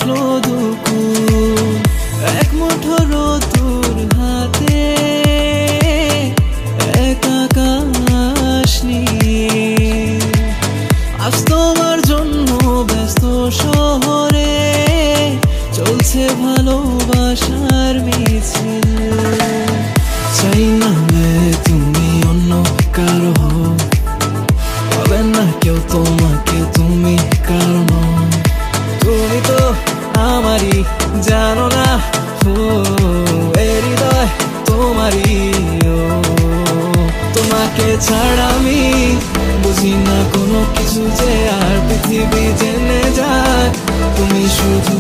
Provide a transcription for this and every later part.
আসলো দুপুর, এক মুঠো রোদুর হাতে এক আকাশ নিয়ে। আজ তোমার জন্য ব্যস্ত শহরে চলছে ভালোবাসার মিছিল। চাই না তুমি অন্য কারো হও, পাবে না কেউ তোমাকে তুমি কারণ। তুমি তো আমারই, জানো না এ হৃদয় তোমারই। তোমাকে ছাড়া আমি বুঝি না কোনো কিছু যে আর পৃথিবী জেনে যায়। তুমি শুধু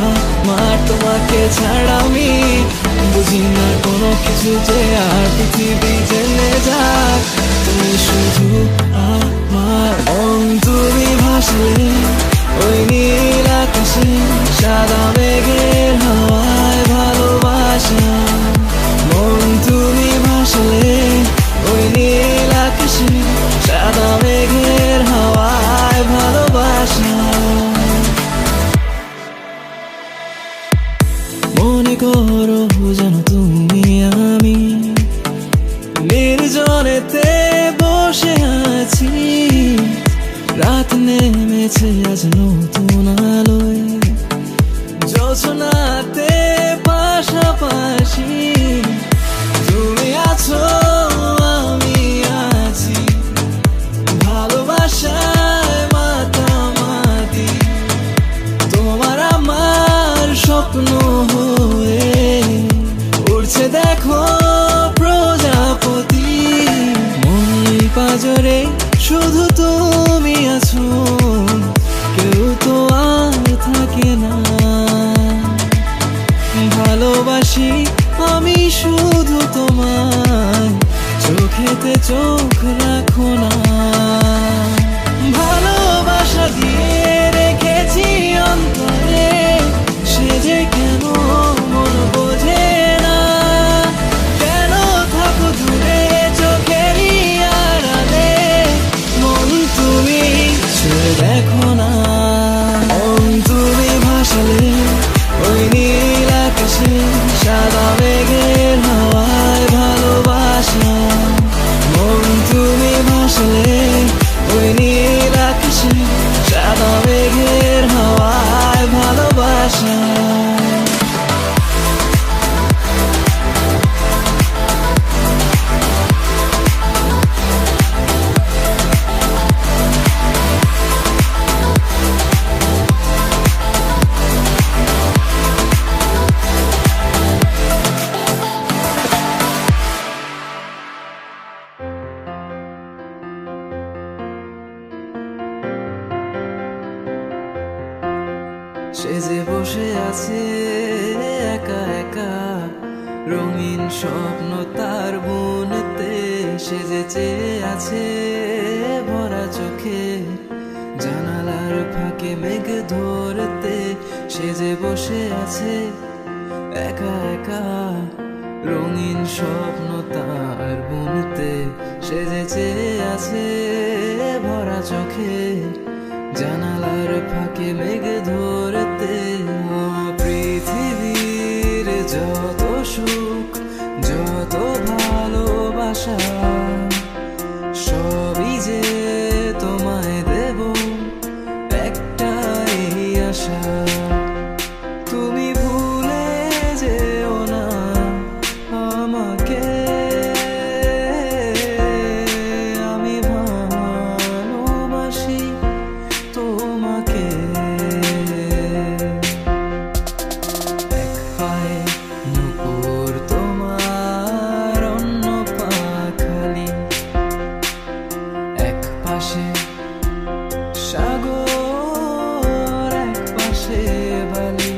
আমার, তোমাকে ছাড়া আমি বুঝি না কোনো কিছু যে আর পৃথিবী জেনে যায়। তুমি শুধু আমার মন, তুমি ভাসলে ওই নীল আকাশে সাদা মেঘের হাওয়ায় ভালোবাসা। মন তুমি ভাসলে ওই নীল আকাশে সাদা মেঘের হাওয়ায় ভালোবাসা। মনে করো যেন তুমি আমি নির্জনেতে বসে আছি। রাত নেমেছে আজ নতুন আলোয়, জোছনাতে পাশাপাশি। তুমি আছো আমি আছি, ভালোবাসায় মাতামাতি। তোমার আমার স্বপ্ন হয়ে উড়ছে দেখো প্রজাপতি। মন পাজরে শুধু তুমি আছো, কেউ তো আর থাকে না। ভালোবাসি আমি শুধু তোমায়, চোখেতে চোখ রাখো না। ভালোবাসা দিয়ে রেখেছি অন্তরে, সে যে কেন মন বোঝে না। কেন থাকো দূরে চোখেরই আড়ালে, মন তুমি ছুঁয়ে দেখো না। মন তুমি ভাসালে ওই নীল আকাশে সাদা মেঘের হাওয়ায় ভালোবাসা। মন তুমি ভাসালে ওই নীল আকাশে সাদা মেঘের হাওয়ায় ভালোবাসা। সে যে বসে আছে একা একা, রঙিন স্বপ্ন তার বুনতে। সে যে চেয়ে আছে ভরা চোখে, জানালার ফাঁকে মেঘ ধরতে। সে যে বসে আছে একা একা, রঙিন স্বপ্ন তার বুনতে। সে যে চেয়ে আছে ভরা চোখে, জানালার ফাঁকে মেঘ ধরতে। পৃথিবীর যত সুখ যত ভালোবাসা, সবই যে তোমায় দেব একটাই আশা। তুমি ভুলে যেও না আমাকে, আমি ভালোবাসি তোমাকে। এক পায়ে নুপুর তোমার, অন্য পা খালি। এক পাশে সাগর, এক পাশে বালি।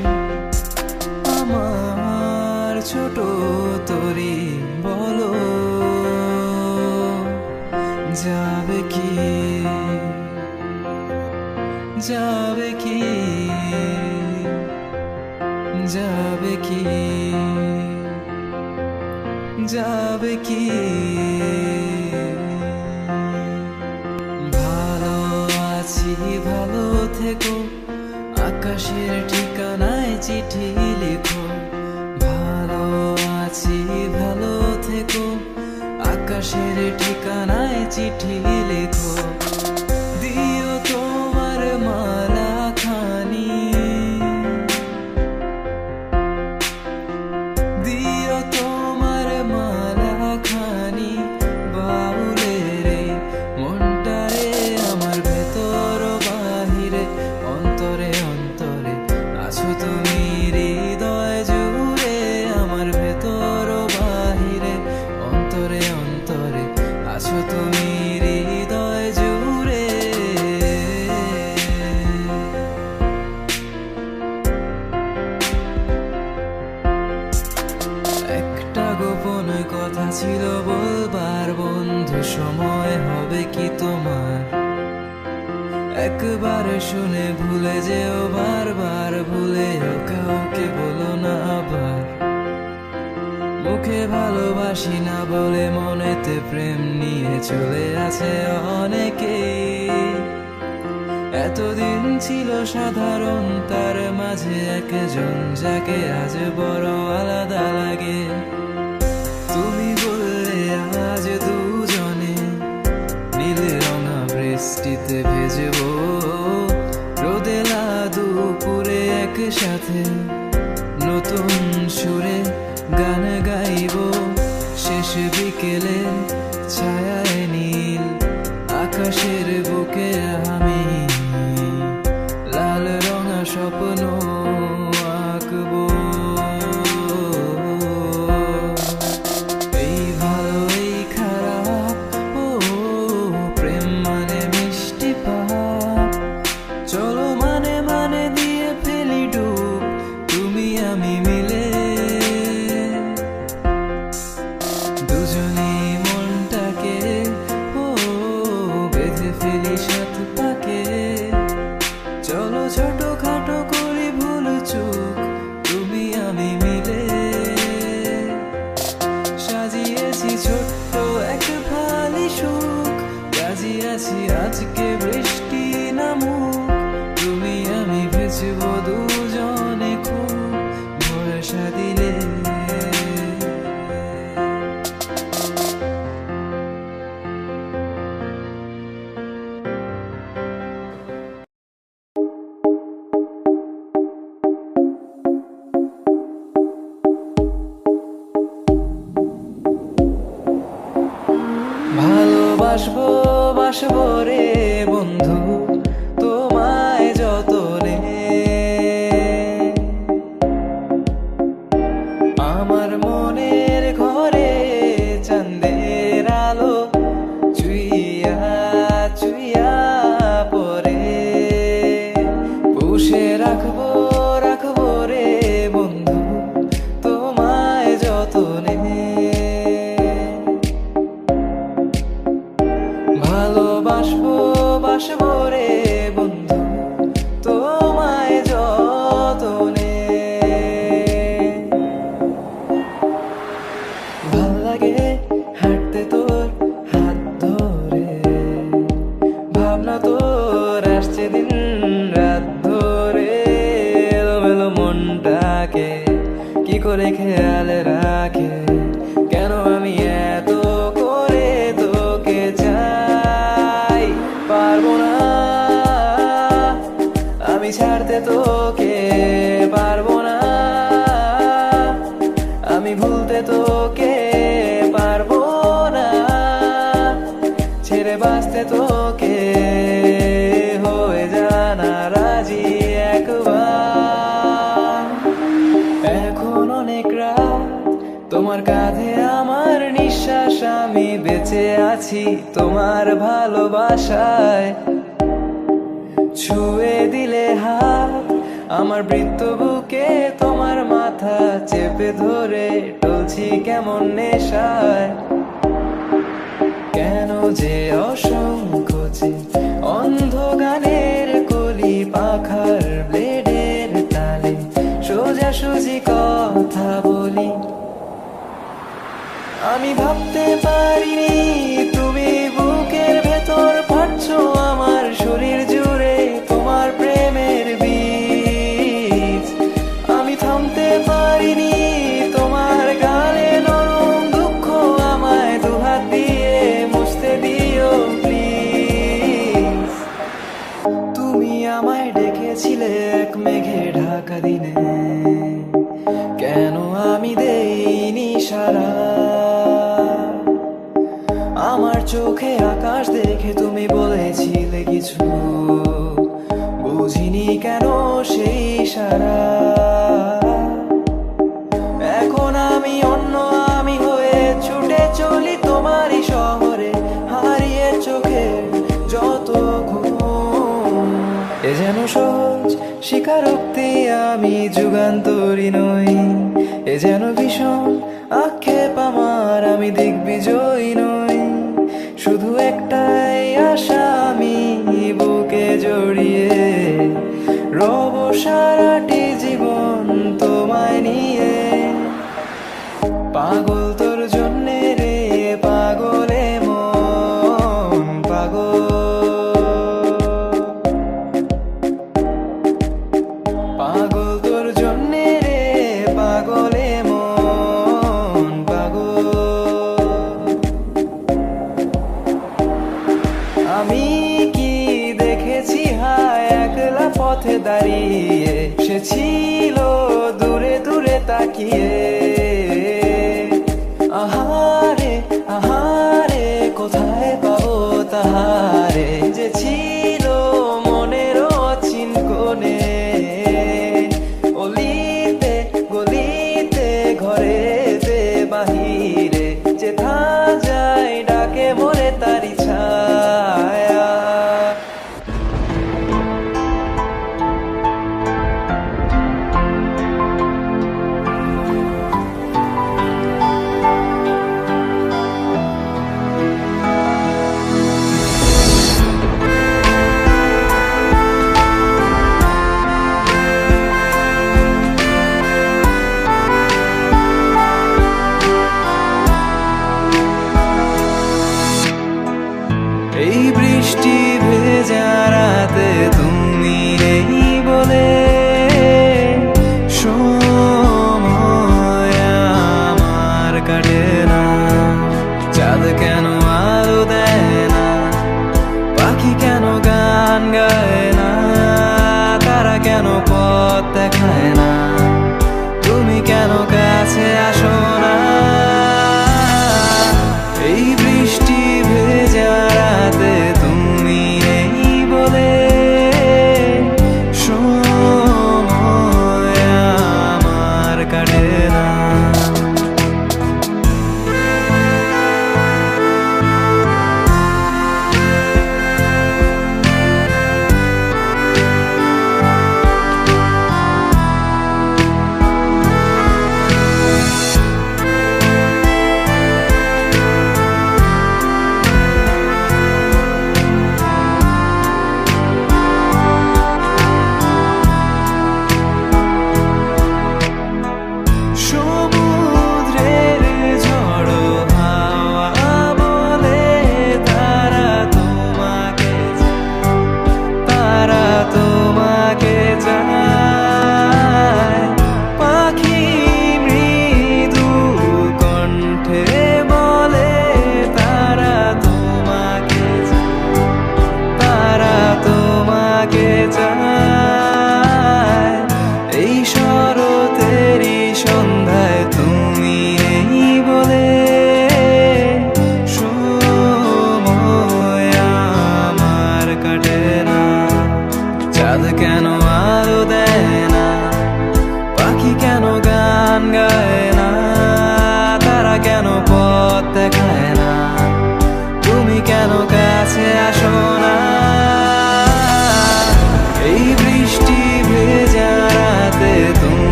আমার ছোট তরি বলো যাবে কি, যাবে কি, যাবে কি, যাবে কি। ভালো আছি ভালো থেকো, আকাশের ঠিকানা আকাশের ঠিকানায় চিঠি লেখো, দিও তোমার মালা খানি, দিও তোমার মালা খানি। বাউলের এই মনটারে আমার ভেতর বাহিরে, অন্তরে অন্তরে আছো তুমি হৃদয় জুড়ে, আমার ভেতর বাহিরে, অন্তরে অন্তরে আছো তুমি হৃদয় জুড়ে। একটা গোপন কথা ছিল বলবার বন্ধু, সময় হবে কি তোমার? একবার শুনে ভুলে যেও, বারবার ভুলেও কাউকে বলো না আবার। মুখে ভালোবাসি না বলে মনেতে প্রেম নিয়ে চলে আছে অনেকে। এতদিন ছিল সাধারণ, তার মাঝে একজন যাকে আজ বড় আলাদা লাগে। তুমি বললে আজ দুজনে নীল রঙা বৃষ্টিতে ভেজবো, রোদেলা দুপুরে একসাথে নতুন সুরে গান গাইব। শেষ বিকেলে ছায়ায় নীল আকাশের বুকে আমি লাল রঙা স্বপ্ন আঁকবো। এই ভালো এই খারাপ, ও প্রেম মানে মিষ্টি পাপ। চলো মানে মানে দিয়ে ফেলি ডুব, তুমি আমি মিলে। দুজনেই মনটাকে বেঁধে ফেলি সাত পাকে। চলো ছোট খাটো করি ভুল চুক, তুমি আমি মিলে। সাজিয়েছি ছোট্ট এক ফালি সুখ, রাজি আছি আজকে বৃষ্টি নামুক। তুমি আমি ভেজবো দুজনে খুব ভরসা দিলে। ভালোবাসবো বাসবো রে বন্ধু তোমায় যতনে, আমার মনের ঘরে চাঁদের আলো চুইয়া চুইয়া পরে। পুষে রাখবো রাখবো রে বন্ধু তোমায় যতনে। ভালোবাসবো বাসবো রে বন্ধু তোমায় যতনে। ভাল লাগে হাঁটতে তোর হাত ধরে, ভাবনা তোর আসছে দিন রাত ধরে। এলোমেলো মনটাকে কি করে খেয়াল রাখে, কেন আমি এত করে তোকে চাই। পারবো না আমি ছাড়তে তোকে, পারবো না আমি ভুলতে তোকে, পারবো না ছেড়ে বাঁচতে তোকে। হয়ে জানা রাজি একবার। এখন অনেক রাত, তোমার কাঁধে আমার নিঃশ্বাস, আমি বেঁচে আছি তোমার ভালোবাসায়। ছুঁয়ে দিলে হাত আমার বৃত্ত বুকে, তোমার মাথা চেপে ধরে টলছি কেমন নেশায়। কেন যে অসংখ্য যে অন্ধ গানের কলি, পাখার ব্লেডের তালে সোজাসুজি কথা বলি। আমি ভাবতে পারিনি তুমি বুকের ভেতর ফাটছো, আমার শরীর জুড়ে তোমার প্রেমের বীজ। আমি থামতে পারিনি তোমার গালে নরম দুঃখ, আমায় দুহাত দিয়ে ছিলে এক মেঘে ঢাকা দিনে, কেন আমি দেইনি সারা? আমার চোখে আকাশ দেখে তুমি বলেছিলে কিছু, বুঝিনি কেন সেই সারা। এখন আমি অন্য আমি হয়ে ছুটে চলি তোমারই শহরে, হারিয়ে চোখে যত ঘুম। এ যেন সহজ স্বীকারোক্তি, আমি যুগান্তরী নই। এ যেন ভীষণ আক্ষেপ আমার, আমি দিগ্বিজয়ী নই। শুধু একটাই আশা, আমি বুকে জড়িয়ে রব সারাটি জীবন তোমায় নিয়ে। পাগল তোর জন্যে রে পাগলে মন, পাগল পাগল তোর জন্যে রে পাগলে মন, পাগল। আমি কি দেখেছি হায় একলা পথে দাঁড়িয়ে, সে ছিল দূরে দূরে তাকিয়ে। আহারে আহারে কোথায় পাবো তাহারে, যে ছিল মনের অচিন কোণে। অলিতে গলিতে ঘরেতে বাহিরে, যেথা যায় ডাকে মোরে তারি ছায়া। এই বৃষ্টি ভেজা রাতে তুমি নেই বলে, সময় আমার কাটে না। চাঁদ কেন আলো দেয় না, পাখি কেন গান গায় না, তারা কেন পথ দেখায় না, তুমি কেন কাছে আসো না? এই বৃষ্টি ভেজা রাতে তুমি নেই বলে, সময় আমার কাটে না।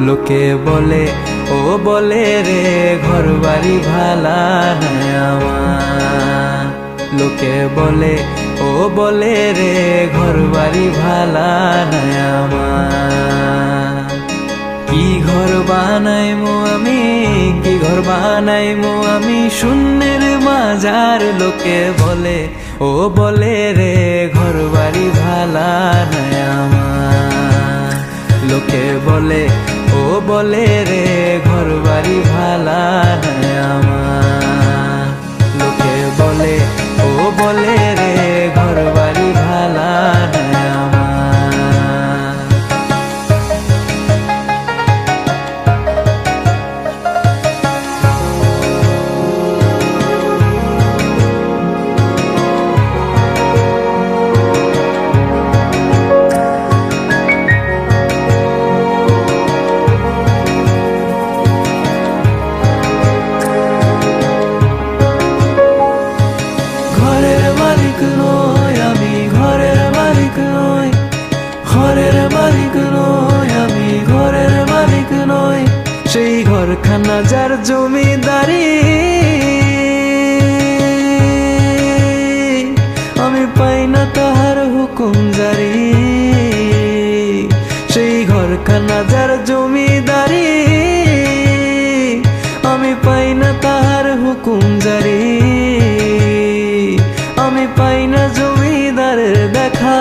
লোকে বলে ও বলে রে ঘর বাড়ি ভালা নাই আমার। লোকে বলে ও বলে রে ঘর বাড়ি ভালা নাই আমার। কি ঘর বানাইমু আমি, কি ঘর বানাইমু আমি শূন্যের মাজার। লোকে বলে ও বলে রে ঘর বাড়ি ভালা নাই আমার। লোকে বলে ও বলে রে ঘর বাড়ি ভালা নাই আমার। লোকে বলে ও বলে রে ঘর বাড়ি ভালা নাই আমার। সেই ঘরখানা যার জমিদারি আমি পাই না তাহার হুকুম জারি। সেই ঘরখানা যার জমিদারি আমি পাই না তাহার হুকুম জারি। আমি পাই না জমিদারের দেখা,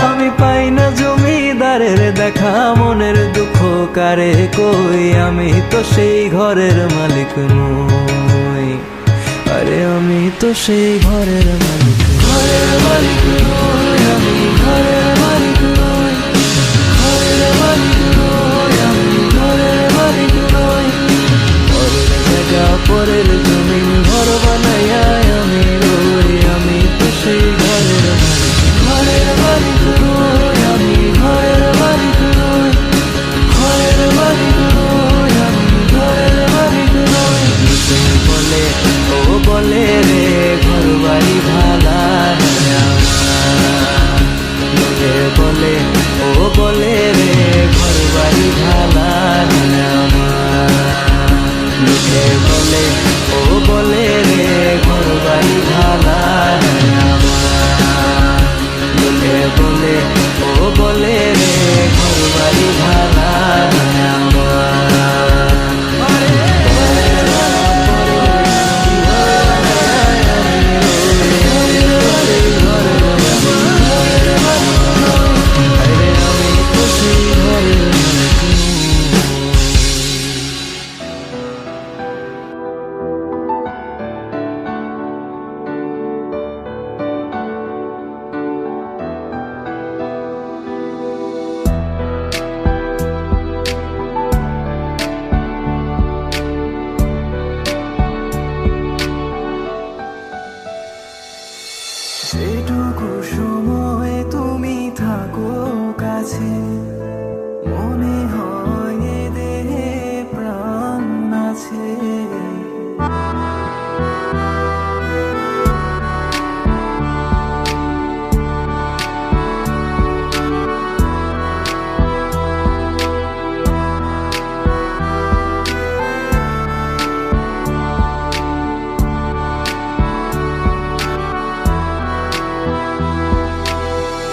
আমি পাই না জমিদারের দেখা। মনের দুঃখ কারে কই, আমি তো সেই ঘরের মালিক নই। আরে আমি তো সেই ঘরের মালিক, ঘরের মালিক নই আমি, ঘরের মালিক নই, ঘরের মালিক নই আমি, ঘরের মালিক নই। পরের জায়গা পরের জমিন ঘর বানাইয়া আমি রই। আমি তো সেই ঘরের মালিক, ঘরের মালিক নই আমি, ঘরের মালিক নই, ঘরের মালিক নই আমি, ঘরের মালিক নই। বলে ও বলে রে ঘর বাড়ি ভালা নাই আমার। লোকে বলে ও বলে রে ঘর বাড়ি ভালা নাই আমার। লোকে বলে ও বলে রে ঘর বাড়ি ভালা নাই আমার। লোকে বলে ও বলে রে ঘর বাড়ি ভালা নাই আমার। যেটুকু সময় তুমি থাকো কাছে, মনে হয় এ দেহে প্রাণ আছে।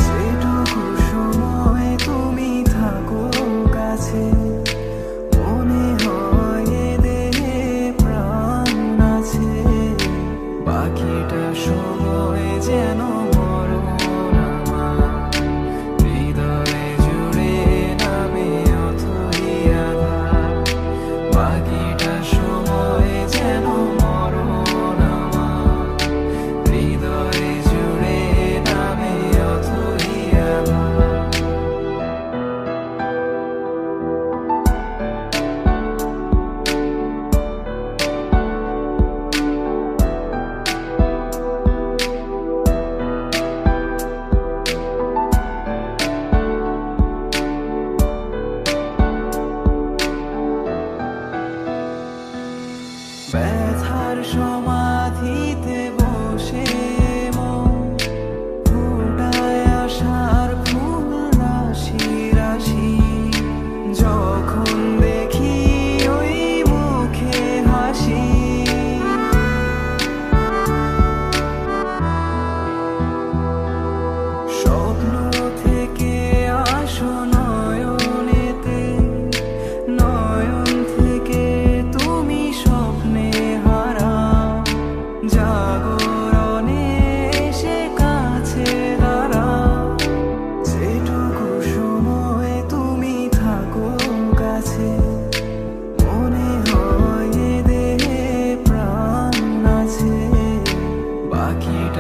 যেটুকু সময় তুমি থাকো কাছে,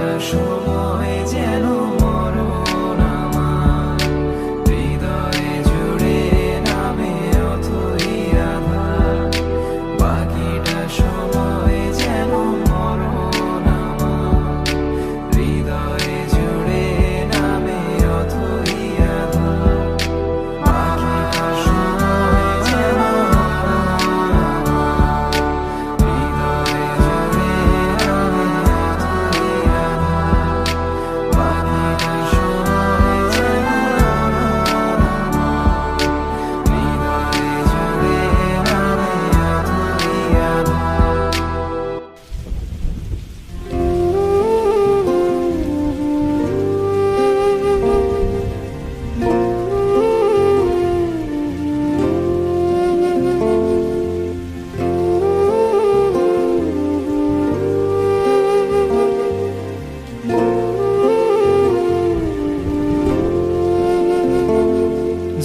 বাকিটা সময় যেন মরণ আমার হৃদয়ে জুড়ে নামে অথই আধার। বাকিটা সময় যেন মরণ আমার হৃদয়ে জুড়ে নামে অথই আধার। বাকিটা সময় যেন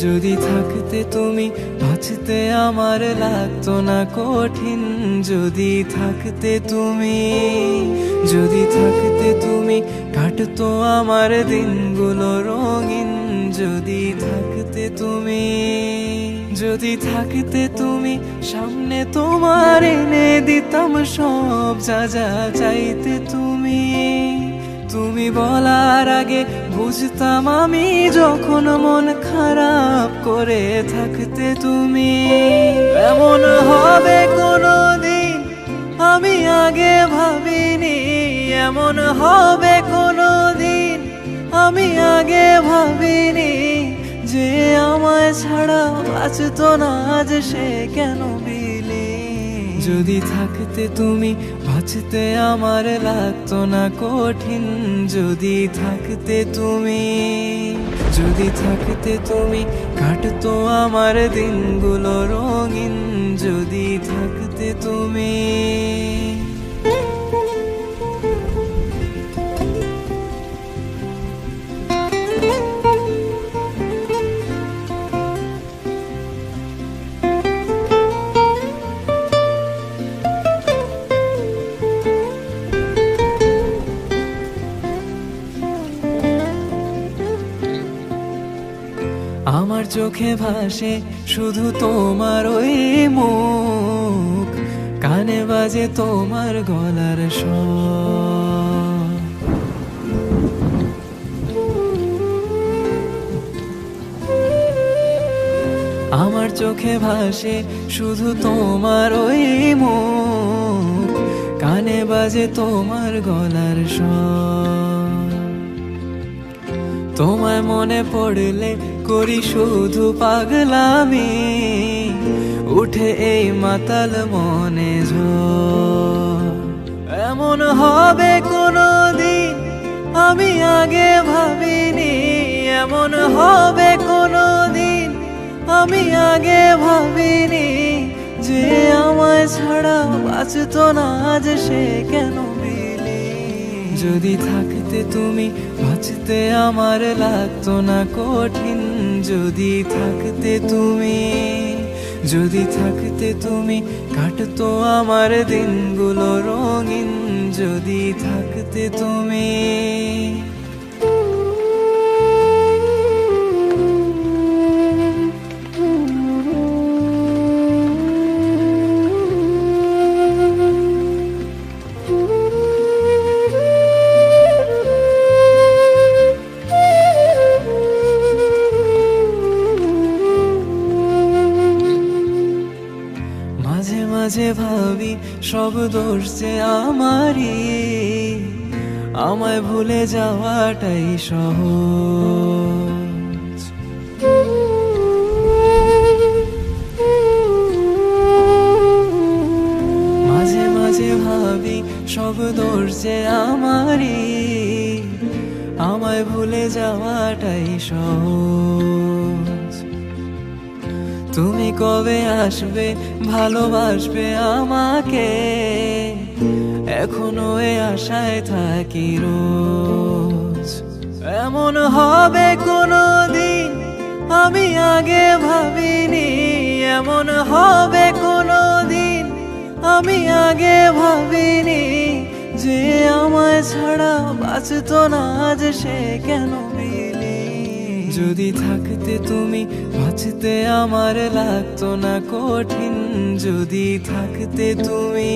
যদি থাকতে তুমি বাঁচতে আমার লাগতো না কঠিন। যদি থাকতে তুমি, যদি থাকতে তুমি কাটতো আমার দিনগুলো রঙিন। যদি থাকতে তুমি, যদি থাকতে তুমি সামনে তোমার এনে দিতাম সব যা যা চাইতে তুমি। তুমি বলার আগে বুঝতাম আমি যখন মন খারাপ করে থাকতে তুমি। এমন হবে কোনোদিন আমি আগে ভাবিনি, এমন হবে কোনোদিন আমি আগে ভাবিনি। যে আমায় ছাড়া বাঁচতো না আজ সে কেন বিলি। যদি থাকতে তুমি বাঁচতে আমার লাগতো না কঠিন। যদি থাকতে তুমি, যদি থাকতে তুমি কাটতো আমার দিনগুলো রঙিন। যদি থাকতে তুমি। আমার চোখে ভাসে শুধু তোমার ওই মুখ, কানে বাজে তোমার গলার স্বর। আমার চোখে ভাসে শুধু তোমার ওই মুখ, কানে বাজে তোমার গলার স্বর। তোমায় মনে পড়লে করি শুধু পাগলামি, উঠে এই মাতাল মনে ঝড়। এমন হবে কোনোদিন আমি আগে ভাবিনি, এমন হবে কোনোদিন আমি আগে ভাবিনি। যে আমায় ছাড়া বাঁচতো না আজ সে কেন বিলি। যদি থাকতে তুমি বাঁচতে আমার লাগতো না কঠিন। যদি থাকতে তুমি, যদি থাকতে তুমি কাটতো আমার দিনগুলো রঙিন। যদি থাকতে তুমি। মাঝে মাঝে ভাবি সব দোষ যে আমারই, আমায় ভুলে যাওয়াটাই সহজ। মাঝে মাঝে ভাবি সব দোষ যে আমারই, আমায় ভুলে যাওয়াটাই সহজ। তুমি কবে আসবে ভালোবাসবে আমাকে, এখনো এ আশায় থাকি রোজ। এমন হবে কোনোদিন আমি আগে ভাবিনি, এমন হবে কোনোদিন আমি আগে ভাবিনি। যে আমায় ছাড়া বাঁচতো না আজ সে কেন বিলীন। যদি থাকতে তুমি বাঁচতে আমার লাগতো না কঠিন। যদি থাকতে তুমি,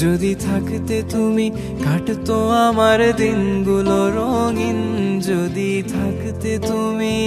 যদি থাকতে তুমি কাটতো আমার দিনগুলো রঙিন। যদি থাকতে তুমি।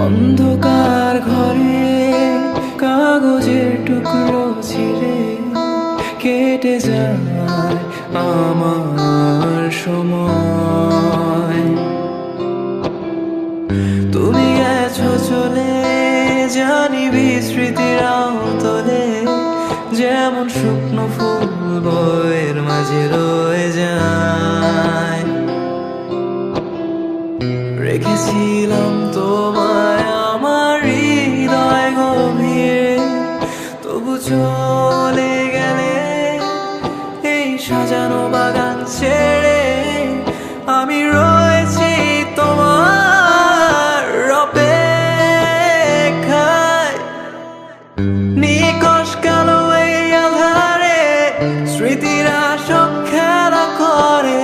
অন্ধকার ঘরে কাগজের টুকরো ছিঁড়ে কেটে যায় আমার সময়। তুমি গেছো চলে, জানি বিস্মৃতিরাও তোলে, যেমন শুকনো ফুল বয়ের মাঝে রয়ে যায়। রেখেছিলাম তোমায় আমার হৃদয় গভীরে, তবু চলে গেলে এই সাজানো বাগান ছেড়ে। আমি রয়েছি তোমার অপেক্ষায়, নিকশ কালো এই আধারে স্মৃতিরা সব খেলা করে।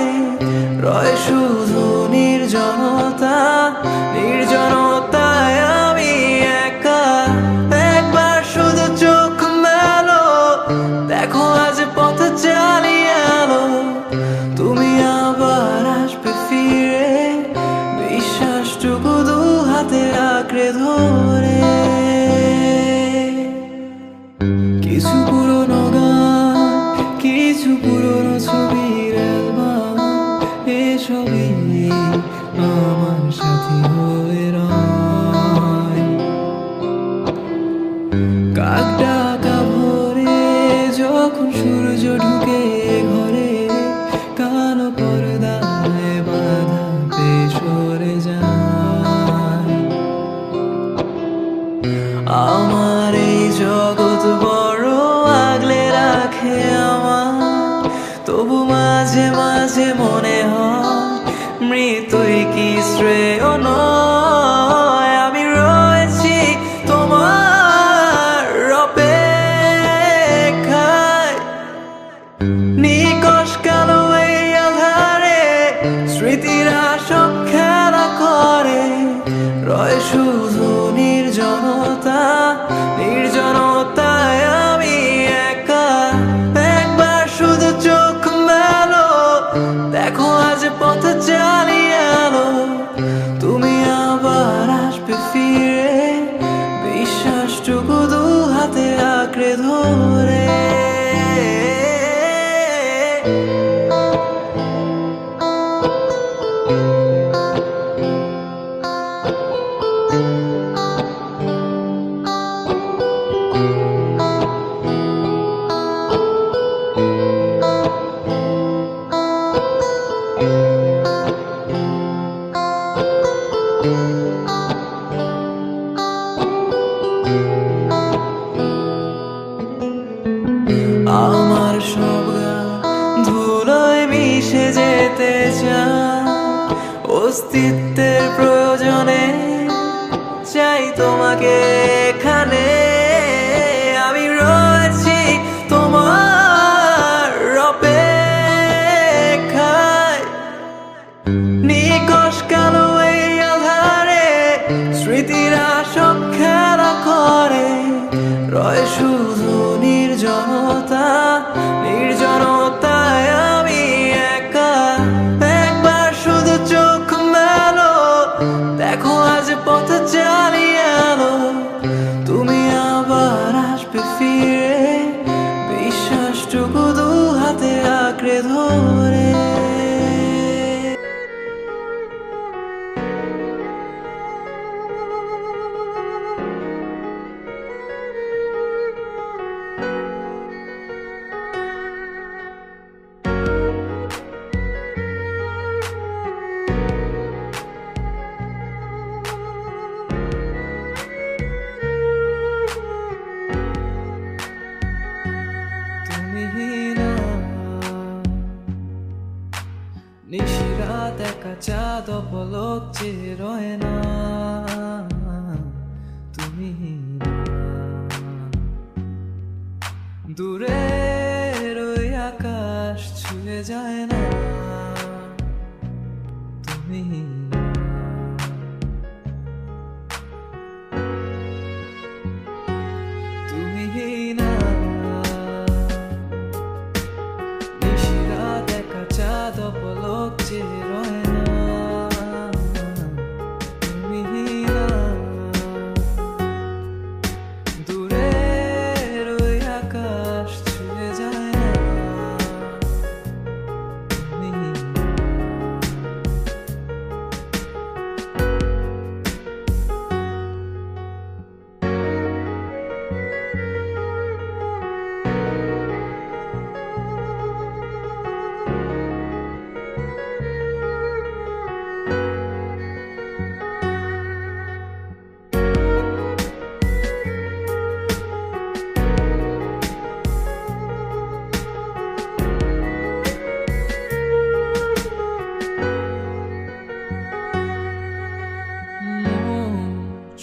রয় শুধু নির্জনতা, নির্জনতায় আমি একা। একবার শুধু চোখ মেলো, দেখো আজ পথ চালিয়ে এলো। তুমি আবার আসবে ফিরে, বিশ্বাসটুকু দু হাতে আঁকড়ে ধরে। কিছু পুরনো গান, কিছু পুরনো ছবির অ্যালবাম, এসবই আমার সাথী হয়ে রয়। কাক ডাকা ভোরে যখন সূর্য ঢুকে ঘরে, কালো পর্দায় বাধা পেয়ে সরে যায়। আমার এই জগৎ বড় আগলে রাখে আমার, তবু মাঝে মাঝে মনে হয় মৃত্যুই কি শ্রেয় নয়। আমি রয়েছি তোমার অপেক্ষায়, নিকশ কালো এই আধারে স্মৃতিরা সব খেলা করে। রয় শুধু নির্জনতা, নির্জনতায় আমি একা। একবার শুধু চোখ মেলো, দেখো আজ পথ চালিয়ে এলো। তুমি আবার আসবে ফিরে, বিশ্বাসটুকু দু হাতে আঁকড়ে ধরে। আমার সব গান ধুলোয় মিশে যেতে চায়, অস্তিত্বের প্রয়োজনে চাই তোমাকে এখানে। আমি রয়েছি তোমার অপেক্ষায়, নিকশ কালো এই আধারে স্মৃতিরা সব খেলা করে। রয় শুধু নির্জনতা, নির্জনতায় আমি একা। একবার শুধু চোখ মেলো, দেখো আজ পথ চালিয়ে এলো। তুমি আবার আসবে ফিরে, বিশ্বাসটুকু দু হাতে আঁকড়ে ধরে। নিশিরাত একা চাঁদ পলক চেয়ে রয় না, তুমি দূরের ওই আকাশ ছুঁয়ে যায় না, তুমি না। নিশিরাত একা চাঁদ পলক চেয়ে রয় না, তুমি না দূরের ওই আকাশ ছুঁয়ে যায় না।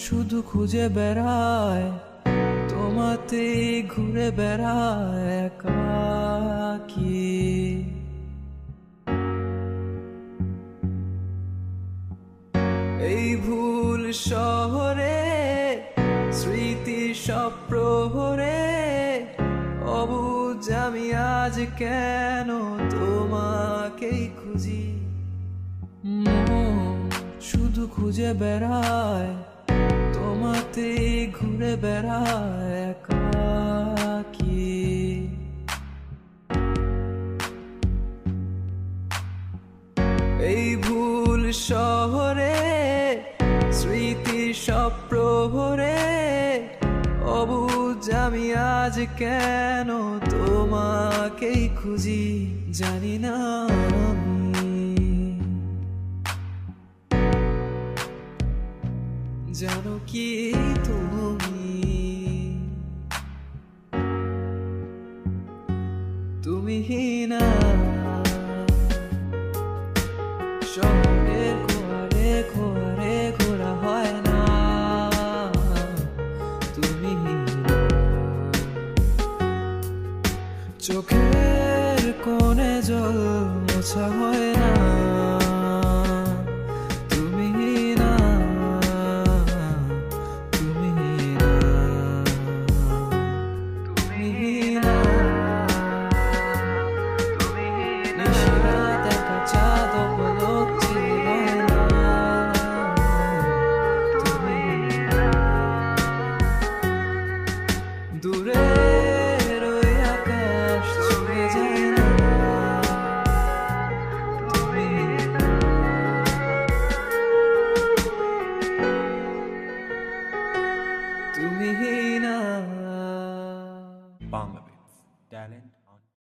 শুধু খুঁজে বেড়ায়, তোমাতেই ঘুরে বেড়ায় একাকী। এই ভুল শহরে স্মৃতি সব প্রহরে, অবুঝ আমি আজ কেন তোমাকেই খুঁজি। শুধু খুঁজে বেড়ায়, তোমাতেই ঘুরে বেড়ায় একাকী। এই ভুল শহরে স্মৃতি সব প্রহরে, অবুঝ আমি আজ কেন তোমাকেই খুঁজি। জানি না আমি, জানো কি তুমি না শহরের খোয়ারে খোয়ারে ঘোরা হয় না, তুমি চোখের কোণে জল মোছা হয় না, তুমি না, তুমি না, তুমি না। নিশিরাত একা চাঁদ পলক চিরে না, তুমি না। দূরের ওই আকাশ ছুঁয়ে যায় না, তুমি না। তুমি না। Bangladesh talent